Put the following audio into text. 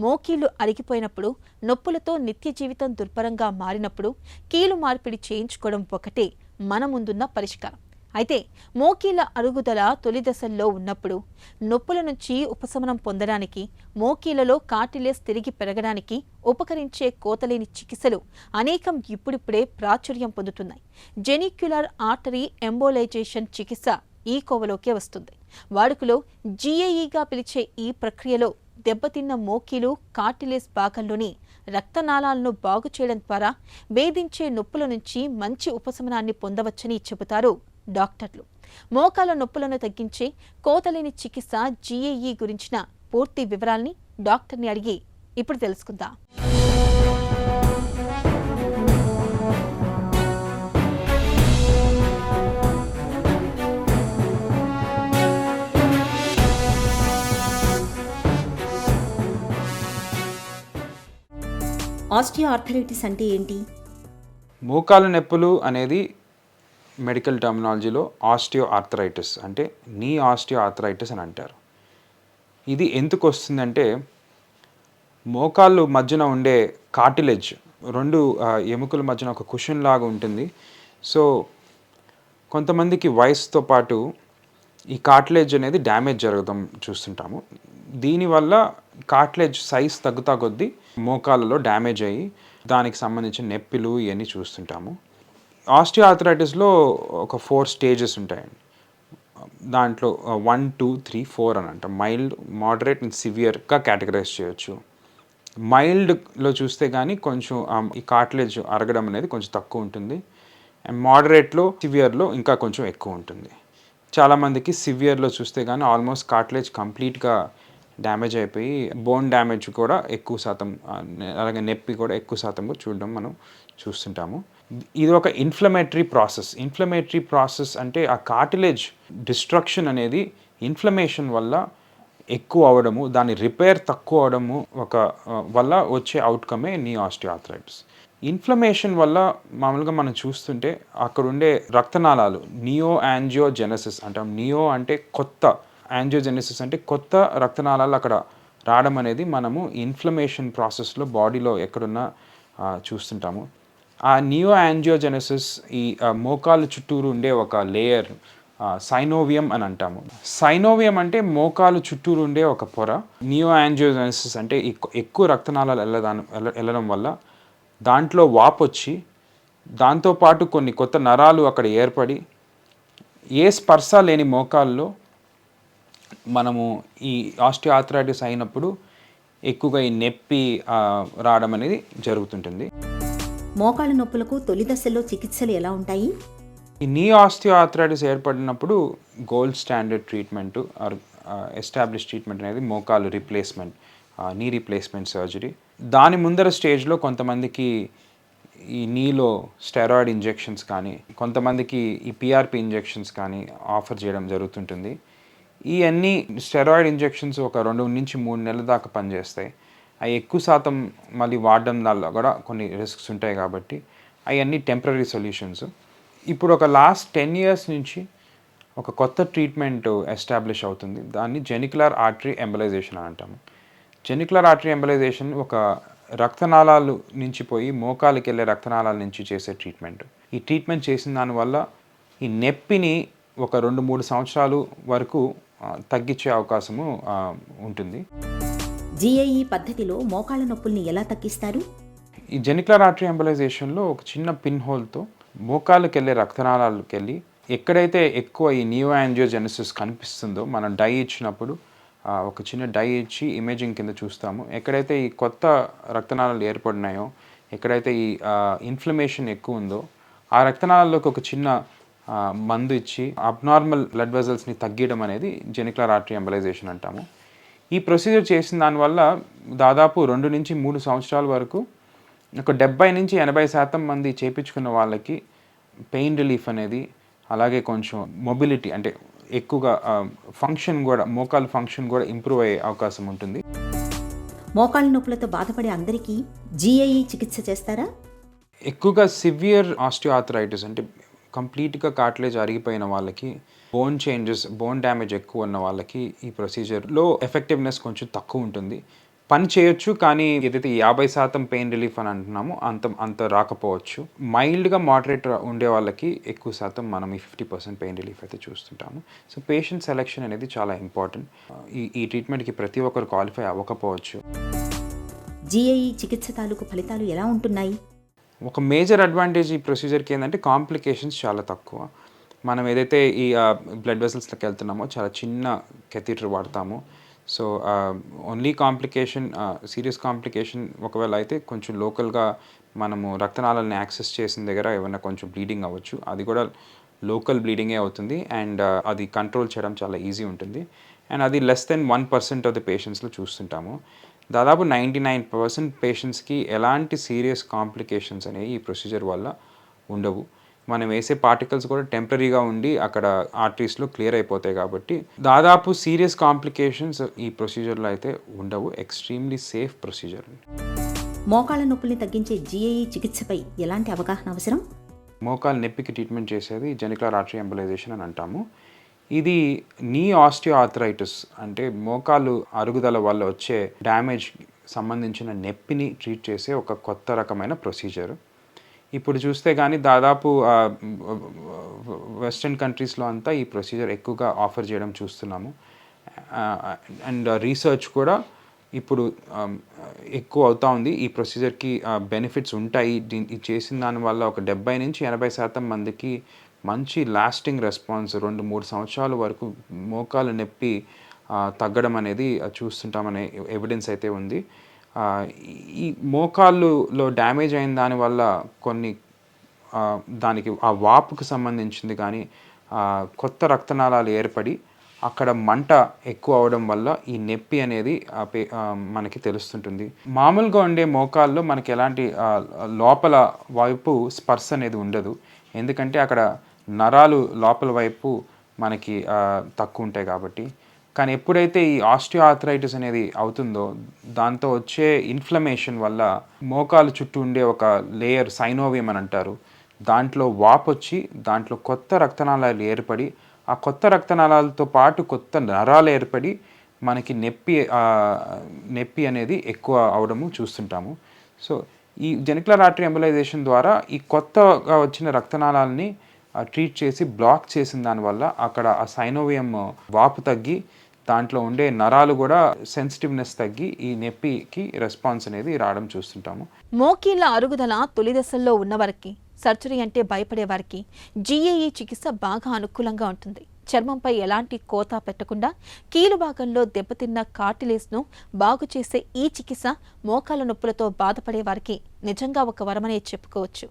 మోకీళ్లు అరిగిపోయినప్పుడు, నొప్పులతో నిత్య జీవితం దుర్భరంగా మారినప్పుడు కీలు మార్పిడి చేయించుకోవడం ఒకటే మన ముందున్న పరిష్కారం. అయితే మోకీళ్ల అరుగుదల తొలి దశల్లో ఉన్నప్పుడు నొప్పుల నుంచి ఉపశమనం పొందడానికి, మోకీళ్లలో కార్టిలేజ్ తిరిగి పెరగడానికి ఉపకరించే కోతలేని చికిత్సలు అనేకం ఇప్పుడిప్పుడే ప్రాచుర్యం పొందుతున్నాయి. జెనిక్యులర్ ఆర్టరీ ఎంబోలైజేషన్ చికిత్స ఈ కోవలోకే వస్తుంది. వాడుకలో జీఏఈగా పిలిచే ఈ ప్రక్రియలో దెబ్బతిన్న మోకీలు, కార్టిలేజ్ భాగంలోని రక్తనాళాలను బాగు చేయడం ద్వారా వేధించే నొప్పుల నుంచి మంచి ఉపశమనాన్ని పొందవచ్చని చెబుతారు డాక్టర్లు. మోకాల నొప్పులను తగ్గించే కోతలేని చికిత్స జీఏఈ గురించిన పూర్తి వివరాల్ని డాక్టర్ని అడిగి ఇప్పుడు తెలుసుకుందాం. ఆస్టియోఆర్థరైటిస్ అంటే ఏంటి? మోకాలు నొప్పులు అనేది మెడికల్ టర్మినాలజీలో ఆస్టియోఆర్థరైటిస్ అంటే నీ ఆస్టియోఆర్థరైటిస్ అని అంటారు. ఇది ఎందుకు వస్తుందంటే మోకాళ్ళు మధ్యన ఉండే కార్టిలేజ్ రెండు ఎముకల మధ్యన ఒక కుషన్ లాగా ఉంటుంది. సో కొంతమందికి వయసుతో పాటు ఈ కార్టిలేజ్ అనేది డ్యామేజ్ జరగడం చూస్తుంటాము. దీనివల్ల కార్టిలేజ్ సైజ్ తగ్గుతా కొద్దీ మోకాళ్ళలో డ్యామేజ్ అయ్యి దానికి సంబంధించిన నొప్పులు ఇవన్నీ చూస్తుంటాము. ఆస్టియోఆర్థరైటిస్లో ఒక 4 స్టేజెస్ ఉంటాయండి. దాంట్లో 1, 2, 3, 4 అని అంటాం. మైల్డ్, మోడరేట్ అండ్ సివియర్గా కేటగరైజ్ చేయొచ్చు. మైల్డ్లో చూస్తే కానీ కొంచెం ఈ కార్టిలేజ్ అరగడం అనేది కొంచెం తక్కువ ఉంటుంది. అండ్ మోడరేట్లో, సివియర్లో ఇంకా కొంచెం ఎక్కువ ఉంటుంది. చాలామందికి సివియర్లో చూస్తే కానీ ఆల్మోస్ట్ కార్టిలేజ్ కంప్లీట్గా డ్యామేజ్ అయిపోయి బోన్ డ్యామేజ్ కూడా ఎక్కువ శాతం, అలాగే నొప్పి కూడా ఎక్కువ శాతం చూడడం మనం చూస్తుంటాము. ఇది ఒక ఇన్ఫ్లమేటరీ ప్రాసెస్ అంటే ఆ కార్టిలేజ్ డిస్ట్రక్షన్ అనేది ఇన్ఫ్లమేషన్ వల్ల ఎక్కువ అవడము, దాని రిపేర్ తక్కువ అవడము వల్ల వచ్చే అవుట్కమే నీ ఆస్టియోఆర్థరైటిస్. ఇన్ఫ్లమేషన్ వల్ల మామూలుగా మనం చూస్తుంటే అక్కడ ఉండే రక్తనాళాలు నియో యాంజియోజెనసిస్ అంటాం. నియో అంటే కొత్త, యాంజియోజెనసిస్ అంటే కొత్త రక్తనాళాలు అక్కడ రావడం అనేది మనము ఇన్ఫ్లమేషన్ ప్రాసెస్లో బాడీలో ఎక్కడున్నా చూస్తుంటాము. ఆ నియో యాంజియోజెనసిస్ ఈ మోకాలు చుట్టూరు ఉండే ఒక లేయర్ సైనోవియం అని అంటాము. సైనోవియం అంటే మోకాలు చుట్టూరు ఉండే ఒక పొర. నియో యాంజియోజెనసిస్ అంటే ఎక్కువ రక్తనాళాలు వెళ్ళడం వల్ల దాంట్లో వాపు వచ్చి దాంతోపాటు కొన్ని కొత్త నరాలు అక్కడ ఏర్పడి ఏ స్పర్శ లేని మోకాల్లో మనము ఈ ఆస్టియోఆర్థరైటిస్ అయినప్పుడు ఎక్కువగా ఈ నొప్పి రావడం అనేది జరుగుతుంటుంది. మోకాళ్ళ నొప్పులకు తొలి దశలో చికిత్సలు ఎలా ఉంటాయి? ఈ నీ ఆస్టియోఆర్థరైటిస్ ఏర్పడినప్పుడు gold standard treatment are establish treatment అనేది మోకాలు రీప్లేస్మెంట్, నీ రీప్లేస్మెంట్ సర్జరీ. దాని ముందర స్టేజ్లో కొంతమందికి ఈ నీలో స్టెరాయిడ్ ఇంజెక్షన్స్ కానీ, కొంతమందికి ఈ పిఆర్పి ఇంజెక్షన్స్ కానీ ఆఫర్ చేయడం జరుగుతుంటుంది. ఈ అన్ని స్టెరాయిడ్ ఇంజెక్షన్స్ ఒక 2 నుంచి 3 నెలల దాకా పనిచేస్తాయి. అవి ఎక్కువ శాతం మళ్ళీ వాడడం వల్ల కూడా కొన్ని రిస్క్స్ ఉంటాయి కాబట్టి అవన్నీ టెంపరీ సొల్యూషన్స్. ఇప్పుడు ఒక లాస్ట్ 10 years నుంచి ఒక కొత్త ట్రీట్మెంట్ ఎస్టాబ్లిష్ అవుతుంది. దాన్ని జెనిక్యులర్ ఆర్టరీ ఎంబలైజేషన్ అని అంటాము. జెనిక్యులర్ ఆర్టరీ ఎంబలైజేషన్ ఒక రక్తనాళాలు నుంచి పోయి మోకాలికి వెళ్ళే రక్తనాళాల నుంచి చేసే ట్రీట్మెంట్. ఈ ట్రీట్మెంట్ చేసిన దానివల్ల ఈ నొప్పిని ఒక 2-3 సంవత్సరాలు వరకు తగ్గించే అవకాశము ఉంటుంది. జీఏఈ పద్ధతిలో మోకాళ్ళ నొప్పుల్ని ఎలా తగ్గిస్తారు? ఈ జెనిక్యులర్ ఆర్టరీ ఎంబలైజేషన్లో ఒక చిన్న పిన్ హోల్తో మోకాళ్ళకి వెళ్ళే రక్తనాళాలకు వెళ్ళి ఎక్కడైతే ఎక్కువ ఈ నియో యాంజియోజెనసిస్ కనిపిస్తుందో మనం డై ఇచ్చినప్పుడు ఒక చిన్న డై ఇచ్చి ఇమేజింగ్ కింద చూస్తాము. ఎక్కడైతే ఈ కొత్త రక్తనాళాలు ఏర్పడినాయో, ఎక్కడైతే ఈ ఇన్ఫ్లమేషన్ ఎక్కువ ఉందో ఆ రక్తనాళాల్లోకి ఒక చిన్న మందు ఇచ్చి అబ్నార్మల్ బ్లడ్ వెజల్స్ని తగ్గించడం అనేది జెనిక్యులర్ ఆర్టరీ ఎంబలైజేషన్ అంటాము. ఈ ప్రొసీజర్ చేసిన దానివల్ల దాదాపు 2 నుంచి 3 సంవత్సరాల వరకు ఒక 70-80% మంది చేయించుకున్న వాళ్ళకి పెయిన్ రిలీఫ్ అనేది, అలాగే కొంచెం మొబిలిటీ అంటే ఎక్కువగా ఫంక్షన్ కూడా, మోకాలు ఫంక్షన్ కూడా ఇంప్రూవ్ అయ్యే అవకాశం ఉంటుంది. మోకాళ్ళ నొప్పులతో బాధపడే అందరికీ జీఏఈ చికిత్స చేస్తారా? ఎక్కువగా సివియర్ ఆస్టియోఆర్థరైటిస్ అంటే కంప్లీట్గా కార్టిలేజ్ అరిగిపోయిన వాళ్ళకి, బోన్ చేంజెస్, బోన్ డ్యామేజ్ ఎక్కువ ఉన్న వాళ్ళకి ఈ ప్రొసీజర్లో ఎఫెక్టివ్నెస్ కొంచెం తక్కువ ఉంటుంది. పని చేయొచ్చు, కానీ ఏదైతే 50% పెయిన్ రిలీఫ్ అని అంటున్నామో అంత రాకపోవచ్చు. మైల్డ్గా మోడరేట్ ఉండే వాళ్ళకి ఎక్కువ శాతం మనం ఈ 50% పెయిన్ రిలీఫ్ అయితే చూస్తుంటాము. సో పేషెంట్ సెలెక్షన్ అనేది చాలా ఇంపార్టెంట్. ఈ ట్రీట్మెంట్కి ప్రతి ఒక్కరు క్వాలిఫై అవ్వకపోవచ్చు. జీఏఈ చికిత్స తాలూకు ఫలితాలు ఎలా ఉంటున్నాయి? ఒక మేజర్ అడ్వాంటేజ్ ఈ ప్రొసీజర్కి ఏంటంటే కాంప్లికేషన్స్ చాలా తక్కువ. మనం ఏదైతే ఈ బ్లడ్ వెసల్స్లోకి వెళ్తున్నామో చాలా చిన్న కెథీటర్ వాడతాము. So only complication, serious complication ఒకవేళ అయితే కొంచెం లోకల్గా మనము రక్తనాళాలని యాక్సెస్ చేసిన దగ్గర ఏమైనా కొంచెం బ్లీడింగ్ అవ్వచ్చు. అది కూడా లోకల్ బ్లీడింగే అవుతుంది అండ్ అది కంట్రోల్ చేయడం చాలా ఈజీ ఉంటుంది. అండ్ అది లెస్ దెన్ 1% ఆఫ్ ద పేషెంట్స్లో చూస్తుంటాము. దాదాపు 99% పేషెంట్స్కి ఎలాంటి సీరియస్ కాంప్లికేషన్స్ అనేవి ఈ ప్రొసీజర్ వల్ల ఉండవు. మనం వేసే పార్టికల్స్ కూడా టెంపరీగా ఉండి అక్కడ ఆర్టరీస్లో క్లియర్ అయిపోతాయి కాబట్టి దాదాపు సీరియస్ కాంప్లికేషన్స్ ఈ ప్రొసీజర్లో అయితే ఉండవు. Extremely safe procedure. మోకాళ్ళ నొప్పుల్ని తగ్గించే జీఏఈ చికిత్సపై ఎలాంటి అవగాహన అవసరం? మోకాలు నొప్పికి ట్రీట్మెంట్ చేసేది జెనికులర్ ఆర్టరీ ఎంబలైజేషన్ అని అంటాము. ఇది నీ ఆస్టియో ఆర్థరైటిస్ అంటే మోకాలు అరుగుదల వల్ల వచ్చే డ్యామేజ్ సంబంధించిన నొప్పిని ట్రీట్ చేసే ఒక కొత్త రకమైన ప్రొసీజర్. ఇప్పుడు చూస్తే కానీ దాదాపు వెస్ట్రన్ కంట్రీస్లో అంతా ఈ ప్రొసీజర్ ఎక్కువగా ఆఫర్ చేయడం చూస్తున్నాము. అండ్ రీసెర్చ్ కూడా ఇప్పుడు ఎక్కువ అవుతూ ఉంది. ఈ ప్రొసీజర్కి బెనిఫిట్స్ ఉంటాయి. ఇది చేసిన దానివల్ల ఒక 70 నుంచి 80% మందికి మంచి లాస్టింగ్ రెస్పాన్స్ 2-3 సంవత్సరాల వరకు మోకాలు నొప్పి తగ్గడం అనేది చూస్తుంటామనే ఎవిడెన్స్ అయితే ఉంది. ఈ మోకాళ్ళులో డ్యామేజ్ అయిన దానివల్ల కొన్ని దానికి ఆ వాపుకు సంబంధించింది కానీ కొత్త రక్తనాళాలు ఏర్పడి అక్కడ మంట ఎక్కువ అవడం వల్ల ఈ నొప్పి అనేది మనకి తెలుస్తుంటుంది. మామూలుగా ఉండే మోకాల్లో మనకి ఎలాంటి లోపల వైపు స్పర్శ అనేది ఉండదు. ఎందుకంటే అక్కడ నరాలు లోపల వైపు మనకి తక్కువ ఉంటాయి కాబట్టి. కానీ ఎప్పుడైతే ఈ ఆస్టియో ఆర్థరైటిస్ అనేది అవుతుందో దాంతో వచ్చే ఇన్ఫ్లమేషన్ వల్ల మోకాలు చుట్టూ ఉండే ఒక లేయర్ సైనోవియం అని అంటారు, దాంట్లో వాపు వచ్చి దాంట్లో కొత్త రక్తనాళాలు ఏర్పడి ఆ కొత్త రక్తనాళాలతో పాటు కొత్త నరాలు ఏర్పడి మనకి నొప్పి అనేది ఎక్కువ అవడము చూస్తుంటాము. సో ఈ జెనికులర్ ఆర్టరీ ఎంబలైజేషన్ ద్వారా ఈ కొత్తగా వచ్చిన రక్తనాళాలని ట్రీట్ చేసి బ్లాక్ చేసిన దానివల్ల అక్కడ ఆ సైనోవియం వాపు తగ్గి దాంట్లో ఉండే నరాలు కూడా సెన్సిటివ్నెస్ తగ్గి ఈ నొప్పికి రెస్పాన్స్ అనేది రావడం చూస్తుంటాము. మోకీళ్ళ అరుగుదల తొలి దశల్లో ఉన్నవారికి, సర్జరీ అంటే భయపడే వారికి జీఏఈ చికిత్స బాగా అనుకూలంగా ఉంటుంది. చర్మంపై ఎలాంటి కోత పెట్టకుండా కీలు భాగంలో దెబ్బతిన్న కార్టిలేజ్ను బాగు చేసే ఈ చికిత్స మోకాళ్ళ నొప్పులతో బాధపడే వారికి నిజంగా ఒక వరమనే చెప్పుకోవచ్చు.